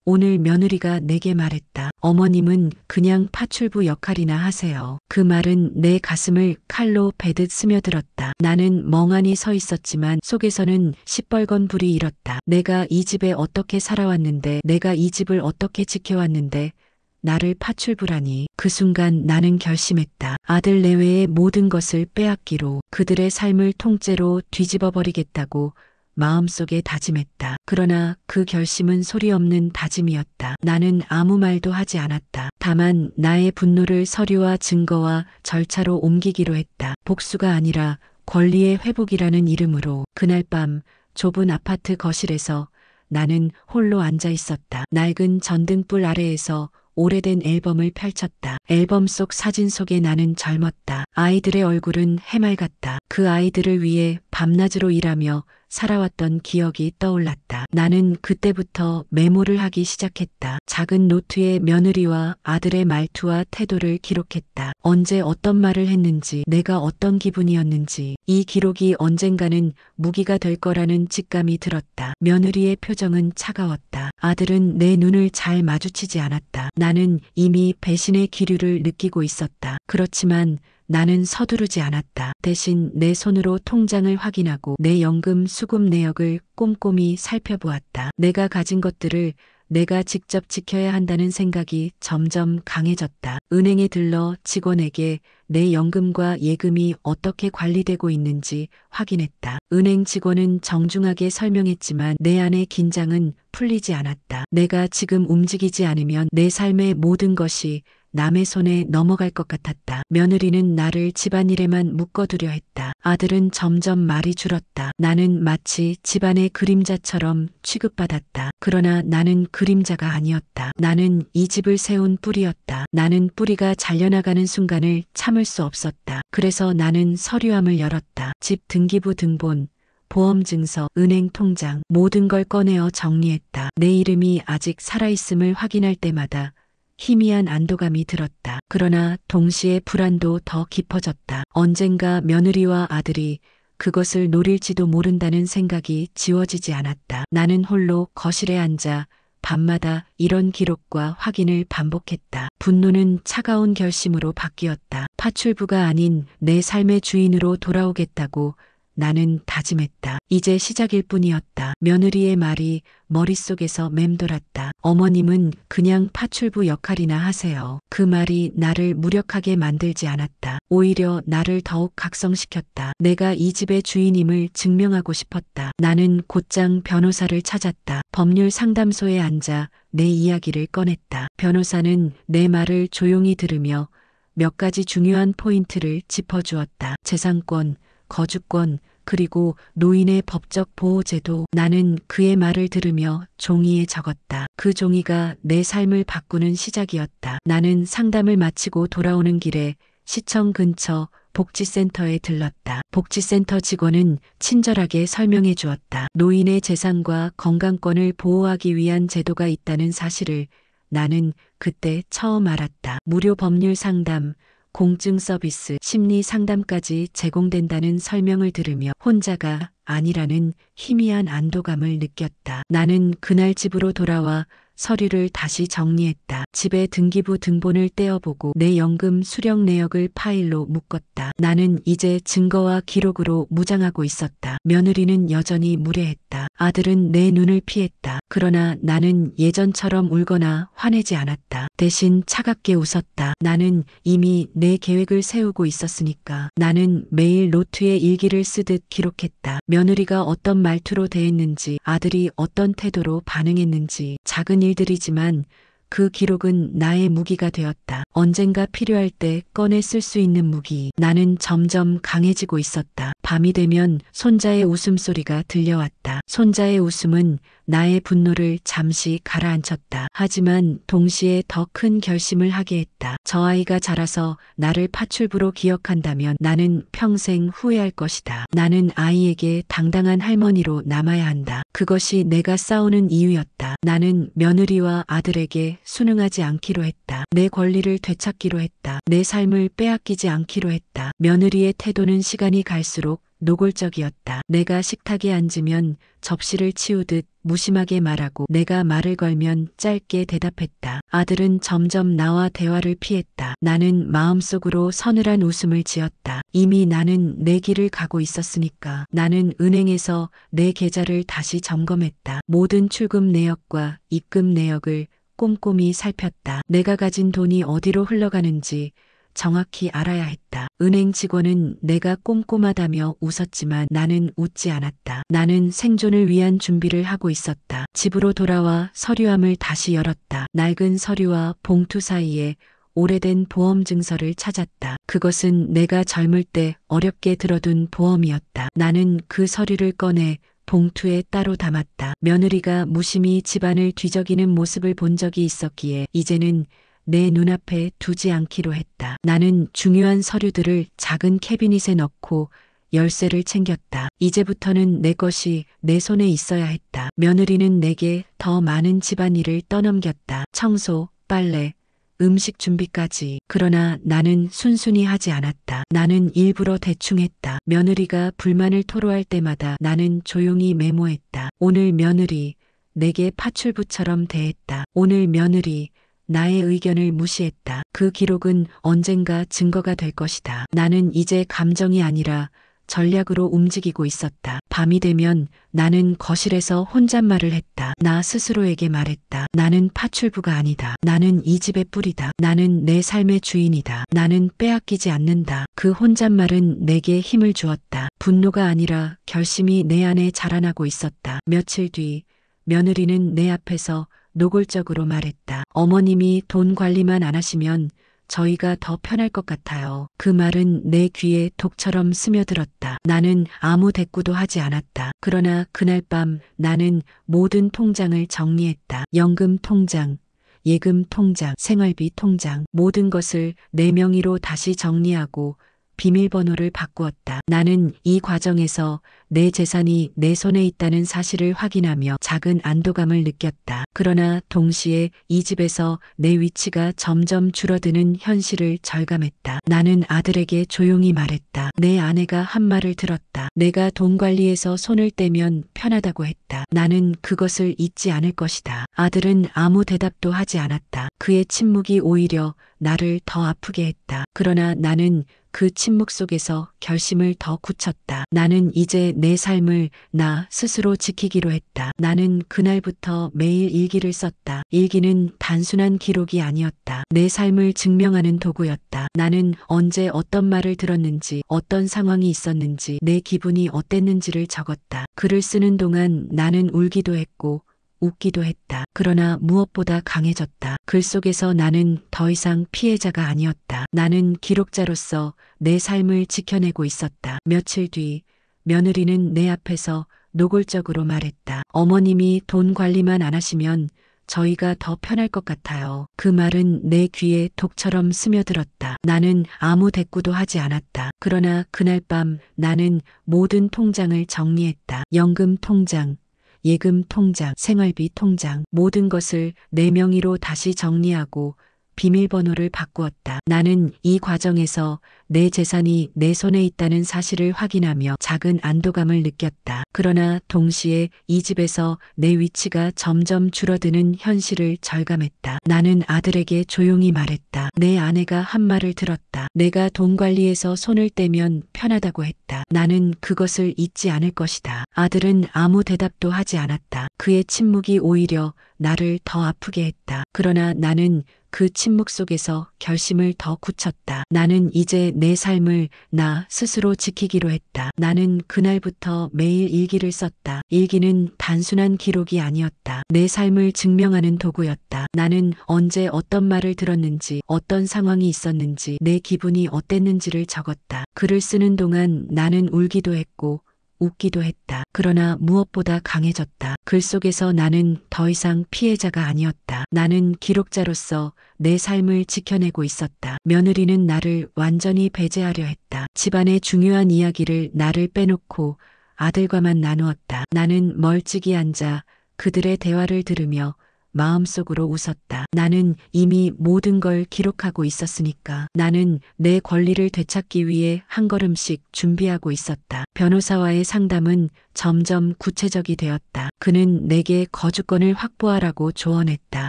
오늘 며느리가 내게 말했다. 어머님은 그냥 파출부 역할이나 하세요. 그 말은 내 가슴을 칼로 베듯 스며들었다. 나는 멍하니 서 있었지만 속에서는 시뻘건 불이 일었다. 내가 이 집에 어떻게 살아왔는데, 내가 이 집을 어떻게 지켜왔는데 나를 파출부라니. 그 순간 나는 결심했다. 아들 내외의 모든 것을 빼앗기로, 그들의 삶을 통째로 뒤집어 버리겠다고 마음속에 다짐했다. 그러나 그 결심은 소리 없는 다짐이었다. 나는 아무 말도 하지 않았다. 다만 나의 분노를 서류와 증거와 절차로 옮기기로 했다. 복수가 아니라 권리의 회복이라는 이름으로. 그날 밤 좁은 아파트 거실에서 나는 홀로 앉아 있었다. 낡은 전등불 아래에서 오래된 앨범을 펼쳤다. 앨범 속 사진 속에 나는 젊었다. 아이들의 얼굴은 해맑았다. 그 아이들을 위해 밤낮으로 일하며 살아왔던 기억이 떠올랐다. 나는 그때부터 메모를 하기 시작했다. 작은 노트에 며느리와 아들의 말투와 태도를 기록했다. 언제 어떤 말을 했는지, 내가 어떤 기분이었는지. 이 기록이 언젠가는 무기가 될 거라는 직감이 들었다. 며느리의 표정은 차가웠다. 아들은 내 눈을 잘 마주치지 않았다. 나는 이미 배신의 기류를 느끼고 있었다. 그렇지만 나는 서두르지 않았다. 대신 내 손으로 통장을 확인하고 내 연금 수급 내역을 꼼꼼히 살펴보았다. 내가 가진 것들을 내가 직접 지켜야 한다는 생각이 점점 강해졌다. 은행에 들러 직원에게 내 연금과 예금이 어떻게 관리되고 있는지 확인했다. 은행 직원은 정중하게 설명했지만 내 안의 긴장은 풀리지 않았다. 내가 지금 움직이지 않으면 내 삶의 모든 것이 남의 손에 넘어갈 것 같았다. 며느리는 나를 집안일에만 묶어두려 했다. 아들은 점점 말이 줄었다. 나는 마치 집안의 그림자처럼 취급받았다. 그러나 나는 그림자가 아니었다. 나는 이 집을 세운 뿌리였다. 나는 뿌리가 잘려나가는 순간을 참을 수 없었다. 그래서 나는 서류함을 열었다. 집 등기부 등본, 보험증서, 은행 통장, 모든 걸 꺼내어 정리했다. 내 이름이 아직 살아있음을 확인할 때마다 희미한 안도감이 들었다. 그러나 동시에 불안도 더 깊어졌다. 언젠가 며느리와 아들이 그것을 노릴지도 모른다는 생각이 지워지지 않았다. 나는 홀로 거실에 앉아 밤마다 이런 기록과 확인을 반복했다. 분노는 차가운 결심으로 바뀌었다. 파출부가 아닌 내 삶의 주인으로 돌아오겠다고 나는 다짐했다. 이제 시작일 뿐이었다. 며느리의 말이 머릿속에서 맴돌았다. 어머님은 그냥 파출부 역할이나 하세요. 그 말이 나를 무력하게 만들지 않았다. 오히려 나를 더욱 각성시켰다. 내가 이 집의 주인임을 증명하고 싶었다. 나는 곧장 변호사를 찾았다. 법률 상담소에 앉아 내 이야기를 꺼냈다. 변호사는 내 말을 조용히 들으며 몇 가지 중요한 포인트를 짚어주었다. 재산권, 거주권, 그리고 노인의 법적 보호제도. 나는 그의 말을 들으며 종이에 적었다. 그 종이가 내 삶을 바꾸는 시작이었다. 나는 상담을 마치고 돌아오는 길에 시청 근처 복지센터에 들렀다. 복지센터 직원은 친절하게 설명해 주었다. 노인의 재산과 건강권을 보호하기 위한 제도가 있다는 사실을 나는 그때 처음 알았다. 무료 법률 상담, 공증 서비스, 심리 상담까지 제공된다는 설명을 들으며 혼자가 아니라는 희미한 안도감을 느꼈다. 나는 그날 집으로 돌아와 서류를 다시 정리했다. 집의 등기부 등본을 떼어보고 내 연금 수령 내역을 파일로 묶었다. 나는 이제 증거와 기록으로 무장하고 있었다. 며느리는 여전히 무례했다. 아들은 내 눈을 피했다. 그러나 나는 예전처럼 울거나 화내지 않았다. 대신 차갑게 웃었다. 나는 이미 내 계획을 세우고 있었으니까. 나는 매일 노트에 일기를 쓰듯 기록했다. 며느리가 어떤 말투로 대했는지, 아들이 어떤 태도로 반응했는지. 작은 일들이지만 그 기록은 나의 무기가 되었다. 언젠가 필요할 때 꺼내 쓸 수 있는 무기. 나는 점점 강해지고 있었다. 밤이 되면 손자의 웃음소리가 들려왔다. 손자의 웃음은 나의 분노를 잠시 가라앉혔다. 하지만 동시에 더 큰 결심을 하게 했다. 저 아이가 자라서 나를 파출부로 기억한다면 나는 평생 후회할 것이다. 나는 아이에게 당당한 할머니로 남아야 한다. 그것이 내가 싸우는 이유였다. 나는 며느리와 아들에게 순응하지 않기로 했다. 내 권리를 되찾기로 했다. 내 삶을 빼앗기지 않기로 했다. 며느리의 태도는 시간이 갈수록 노골적이었다. 내가 식탁에 앉으면 접시를 치우듯 무심하게 말하고 내가 말을 걸면 짧게 대답했다. 아들은 점점 나와 대화를 피했다. 나는 마음속으로 서늘한 웃음을 지었다. 이미 나는 내 길을 가고 있었으니까. 나는 은행에서 내 계좌를 다시 점검했다. 모든 출금 내역과 입금 내역을 꼼꼼히 살폈다. 내가 가진 돈이 어디로 흘러가는지 정확히 알아야 했다. 은행 직원은 내가 꼼꼼하다며 웃었지만 나는 웃지 않았다. 나는 생존을 위한 준비를 하고 있었다. 집으로 돌아와 서류함을 다시 열었다. 낡은 서류와 봉투 사이에 오래된 보험 증서를 찾았다. 그것은 내가 젊을 때 어렵게 들어둔 보험이었다. 나는 그 서류를 꺼내 봉투에 따로 담았다. 며느리가 무심히 집안을 뒤적이는 모습을 본 적이 있었기에 이제는 내 눈앞에 두지 않기로 했다. 나는 중요한 서류들을 작은 캐비닛에 넣고 열쇠를 챙겼다. 이제부터는 내 것이 내 손에 있어야 했다. 며느리는 내게 더 많은 집안일을 떠넘겼다. 청소, 빨래, 음식 준비까지. 그러나 나는 순순히 하지 않았다. 나는 일부러 대충 했다. 며느리가 불만을 토로할 때마다 나는 조용히 메모했다. 오늘 며느리 내게 파출부처럼 대했다. 오늘 며느리 나의 의견을 무시했다. 그 기록은 언젠가 증거가 될 것이다. 나는 이제 감정이 아니라 전략으로 움직이고 있었다. 밤이 되면 나는 거실에서 혼잣말을 했다. 나 스스로에게 말했다. 나는 파출부가 아니다. 나는 이 집의 뿌리다. 나는 내 삶의 주인이다. 나는 빼앗기지 않는다. 그 혼잣말은 내게 힘을 주었다. 분노가 아니라 결심이 내 안에 자라나고 있었다. 며칠 뒤 며느리는 내 앞에서 노골적으로 말했다. 어머님이 돈 관리만 안 하시면 저희가 더 편할 것 같아요. 그 말은 내 귀에 독처럼 스며들었다. 나는 아무 대꾸도 하지 않았다. 그러나 그날 밤 나는 모든 통장을 정리했다. 연금 통장, 예금 통장, 생활비 통장, 모든 것을 내 명의로 다시 정리하고 비밀번호를 바꾸었다. 나는 이 과정에서 내 재산이 내 손에 있다는 사실을 확인하며 작은 안도감을 느꼈다. 그러나 동시에 이 집에서 내 위치가 점점 줄어드는 현실을 절감했다. 나는 아들에게 조용히 말했다. 내 아내가 한 말을 들었다. 내가 돈 관리에서 손을 떼면 편하다고 했다. 나는 그것을 잊지 않을 것이다. 아들은 아무 대답도 하지 않았다. 그의 침묵이 오히려 나를 더 아프게 했다. 그러나 나는 그 침묵 속에서 결심을 더 굳혔다. 나는 이제 내 삶을 나 스스로 지키기로 했다. 나는 그날부터 매일 일기를 썼다. 일기는 단순한 기록이 아니었다. 내 삶을 증명하는 도구였다. 나는 언제 어떤 말을 들었는지, 어떤 상황이 있었는지, 내 기분이 어땠는지를 적었다. 글을 쓰는 동안 나는 울기도 했고 웃기도 했다. 그러나 무엇보다 강해졌다. 글 속에서 나는 더 이상 피해자가 아니었다. 나는 기록자로서 내 삶을 지켜내고 있었다. 며칠 뒤 며느리는 내 앞에서 노골적으로 말했다. 어머님이 돈 관리만 안 하시면 저희가 더 편할 것 같아요. 그 말은 내 귀에 독처럼 스며들었다. 나는 아무 대꾸도 하지 않았다. 그러나 그날 밤 나는 모든 통장을 정리했다. 연금 통장, 예금 통장, 생활비 통장, 모든 것을 내 명의로 다시 정리하고 비밀번호를 바꾸었다. 나는 이 과정에서 내 재산이 내 손에 있다는 사실을 확인하며 작은 안도감을 느꼈다. 그러나 동시에 이 집에서 내 위치가 점점 줄어드는 현실을 절감했다. 나는 아들에게 조용히 말했다. 내 아내가 한 말을 들었다. 내가 돈 관리에서 손을 떼면 편하다고 했다. 나는 그것을 잊지 않을 것이다. 아들은 아무 대답도 하지 않았다. 그의 침묵이 오히려 나를 더 아프게 했다. 그러나 나는 그 침묵 속에서 결심을 더 굳혔다. 나는 이제 내 삶을 나 스스로 지키기로 했다. 나는 그날부터 매일 일기를 썼다. 일기는 단순한 기록이 아니었다. 내 삶을 증명하는 도구였다. 나는 언제 어떤 말을 들었는지, 어떤 상황이 있었는지, 내 기분이 어땠는지를 적었다. 글을 쓰는 동안 나는 울기도 했고 웃기도 했다. 그러나 무엇보다 강해졌다. 글 속에서 나는 더 이상 피해자가 아니었다. 나는 기록자로서 내 삶을 지켜내고 있었다. 며느리는 나를 완전히 배제하려 했다. 집안의 중요한 이야기를 나를 빼놓고 아들과만 나누었다. 나는 멀찍이 앉아 그들의 대화를 들으며 마음속으로 웃었다. 나는 이미 모든 걸 기록하고 있었으니까. 나는 내 권리를 되찾기 위해 한 걸음씩 준비하고 있었다. 변호사와의 상담은 점점 구체적이 되었다. 그는 내게 거주권을 확보하라고 조언했다.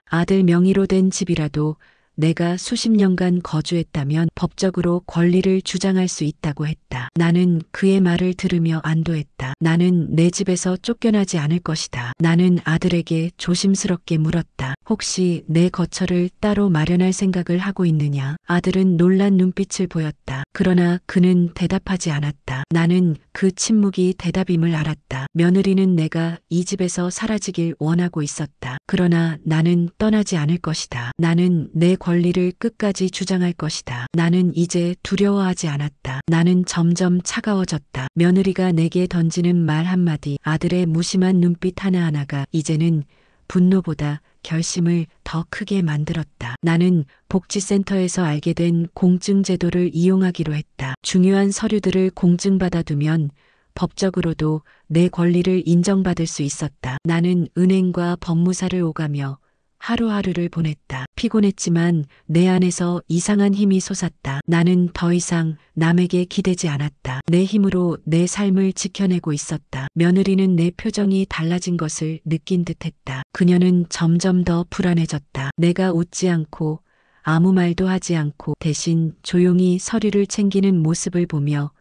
아들 명의로 된 집이라도 내가 수십 년간 거주했다면 법적으로 권리를 주장할 수 있다고 했다. 나는 그의 말을 들으며 안도했다. 나는 내 집에서 쫓겨나지 않을 것이다. 나는 아들에게 조심스럽게 물었다. 혹시 내 거처를 따로 마련할 생각을 하고 있느냐? 아들은 놀란 눈빛을 보였다. 그러나 그는 대답하지 않았다. 나는 그 침묵이 대답임을 알았다. 며느리는 내가 이 집에서 사라지길 원하고 있었다. 그러나 나는 떠나지 않을 것이다. 나는 내 권리를 끝까지 주장할 것이다. 나는 이제 두려워하지 않았다. 나는 점점 차가워졌다. 며느리가 내게 던지는 말 한마디, 아들의 무심한 눈빛 하나하나가 이제는 분노보다 결심을 더 크게 만들었다. 나는 복지센터에서 알게 된 공증제도를 이용하기로 했다. 중요한 서류들을 공증받아두면 법적으로도 내 권리를 인정받을 수 있었다. 나는 은행과 법무사를 오가며 하루하루를 보냈다. 피곤했지만 내 안에서 이상한 힘이 솟았다. 나는 더 이상 남에게 기대지 않았다. 내 힘으로 내 삶을 지켜내고 있었다. 며느리는 내 표정이 달라진 것을 느낀 듯했다. 그녀는 점점 더 불안해졌다. 내가 웃지 않고 아무 말도 하지 않고 대신 조용히 서류를 챙기는 모습을 보며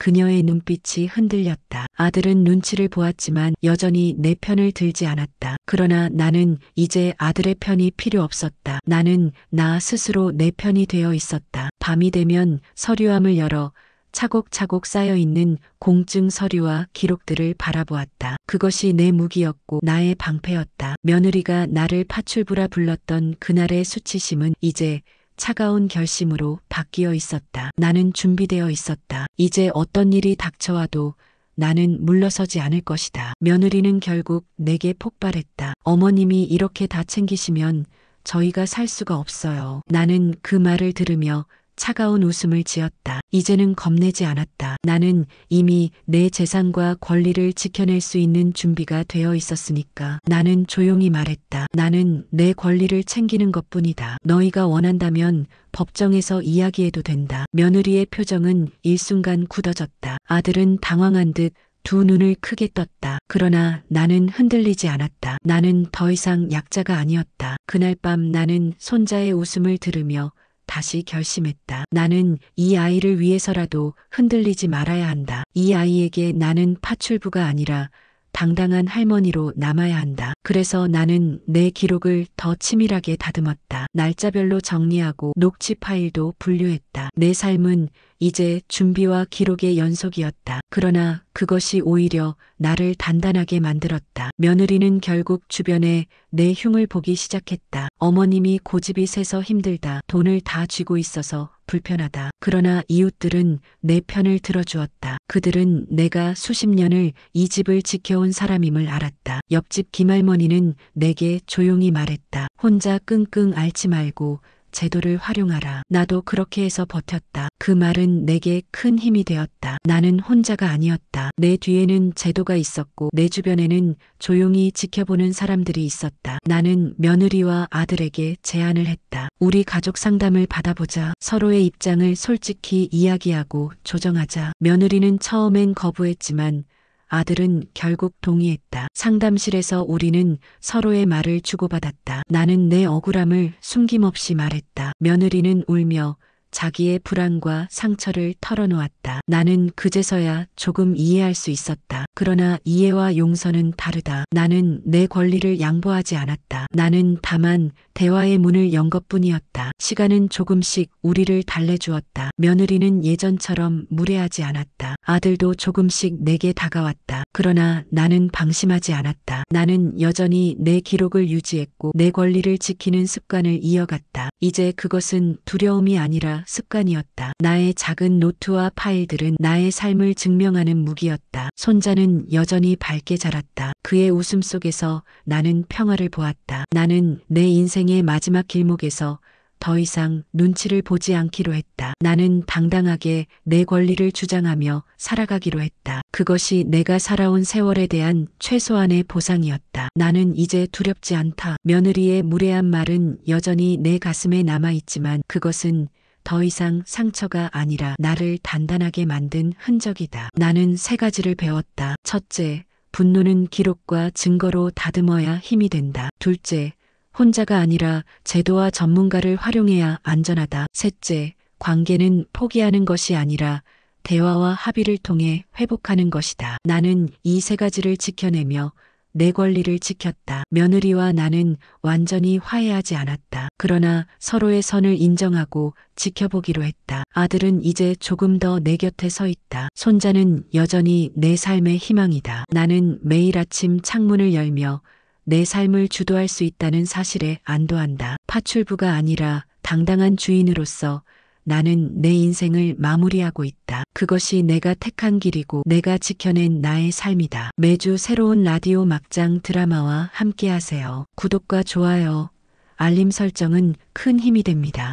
그녀의 눈빛이 흔들렸다. 아들은 눈치를 보았지만 여전히 내 편을 들지 않았다. 그러나 나는 이제 아들의 편이 필요 없었다. 나는 나 스스로 내 편이 되어 있었다. 밤이 되면 서류함을 열어 차곡차곡 쌓여있는 공증 서류와 기록들을 바라보았다. 그것이 내 무기였고 나의 방패였다. 며느리가 나를 파출부라 불렀던 그날의 수치심은 이제 차가운 결심으로 바뀌어 있었다. 나는 준비되어 있었다. 이제 어떤 일이 닥쳐와도 나는 물러서지 않을 것이다. 며느리는 결국 내게 폭발했다. 어머님이 이렇게 다 챙기시면 저희가 살 수가 없어요. 나는 그 말을 들으며 차가운 웃음을 지었다. 이제는 겁내지 않았다. 나는 이미 내 재산과 권리를 지켜낼 수 있는 준비가 되어 있었으니까. 나는 조용히 말했다. 나는 내 권리를 챙기는 것뿐이다. 너희가 원한다면 법정에서 이야기해도 된다. 며느리의 표정은 일순간 굳어졌다. 아들은 당황한 듯 두 눈을 크게 떴다. 그러나 나는 흔들리지 않았다. 나는 더 이상 약자가 아니었다. 그날 밤 나는 손자의 웃음을 들으며 다시 결심했다. 나는 이 아이를 위해서라도 흔들리지 말아야 한다. 이 아이에게 나는 파출부가 아니라 당당한 할머니로 남아야 한다. 그래서 나는 내 기록을 더 치밀하게 다듬었다. 날짜별로 정리하고 녹취 파일도 분류했다. 내 삶은 이제 준비와 기록의 연속이었다. 그러나 그것이 오히려 나를 단단하게 만들었다. 며느리는 결국 주변에 내 흉을 보기 시작했다. 어머님이 고집이 세서 힘들다. 돈을 다 쥐고 있어서 불편하다. 그러나 이웃들은 내 편을 들어주었다. 그들은 내가 수십 년을 이 집을 지켜온 사람임을 알았다. 옆집 김할머니는 내게 조용히 말했다. 혼자 끙끙 앓지 말고 제도를 활용하라. 나도 그렇게 해서 버텼다. 그 말은 내게 큰 힘이 되었다. 나는 혼자가 아니었다. 내 뒤에는 제도가 있었고 내 주변에는 조용히 지켜보는 사람들이 있었다. 나는 며느리와 아들에게 제안을 했다. 우리 가족 상담을 받아보자. 서로의 입장을 솔직히 이야기하고 조정하자. 며느리는 처음엔 거부했지만 아들은 결국 동의했다. 상담실에서 우리는 서로의 말을 주고받았다. 나는 내 억울함을 숨김없이 말했다. 며느리는 울며 자기의 불안과 상처를 털어놓았다. 나는 그제서야 조금 이해할 수 있었다. 그러나 이해와 용서는 다르다. 나는 내 권리를 양보하지 않았다. 나는 다만 대화의 문을 연 것뿐이었다. 시간은 조금씩 우리를 달래주었다. 며느리는 예전처럼 무례하지 않았다. 아들도 조금씩 내게 다가왔다. 그러나 나는 방심하지 않았다. 나는 여전히 내 기록을 유지했고 내 권리를 지키는 습관을 이어갔다. 이제 그것은 두려움이 아니라 습관이었다. 나의 작은 노트와 파일들은 나의 삶을 증명하는 무기였다. 손자는 여전히 밝게 자랐다. 그의 웃음 속에서 나는 평화를 보았다. 나는 내 인생의 마지막 길목에서 더 이상 눈치를 보지 않기로 했다. 나는 당당하게 내 권리를 주장하며 살아가기로 했다. 그것이 내가 살아온 세월에 대한 최소한의 보상이었다. 나는 이제 두렵지 않다. 며느리의 무례한 말은 여전히 내 가슴에 남아있지만 그것은 더 이상 상처가 아니라 나를 단단하게 만든 흔적이다. 나는 세 가지를 배웠다. 첫째, 분노는 기록과 증거로 다듬어야 힘이 된다. 둘째, 혼자가 아니라 제도와 전문가를 활용해야 안전하다. 셋째, 관계는 포기하는 것이 아니라 대화와 합의를 통해 회복하는 것이다. 나는 이 세 가지를 지켜내며 내 권리를 지켰다. 며느리와 나는 완전히 화해하지 않았다. 그러나 서로의 선을 인정하고 지켜보기로 했다. 아들은 이제 조금 더 내 곁에 서 있다. 손자는 여전히 내 삶의 희망이다. 나는 매일 아침 창문을 열며 내 삶을 주도할 수 있다는 사실에 안도한다. 파출부가 아니라 당당한 주인으로서 나는 내 인생을 마무리하고 있다. 그것이 내가 택한 길이고 내가 지켜낸 나의 삶이다. 매주 새로운 라디오 막장 드라마와 함께하세요. 구독과 좋아요, 알림 설정은 큰 힘이 됩니다.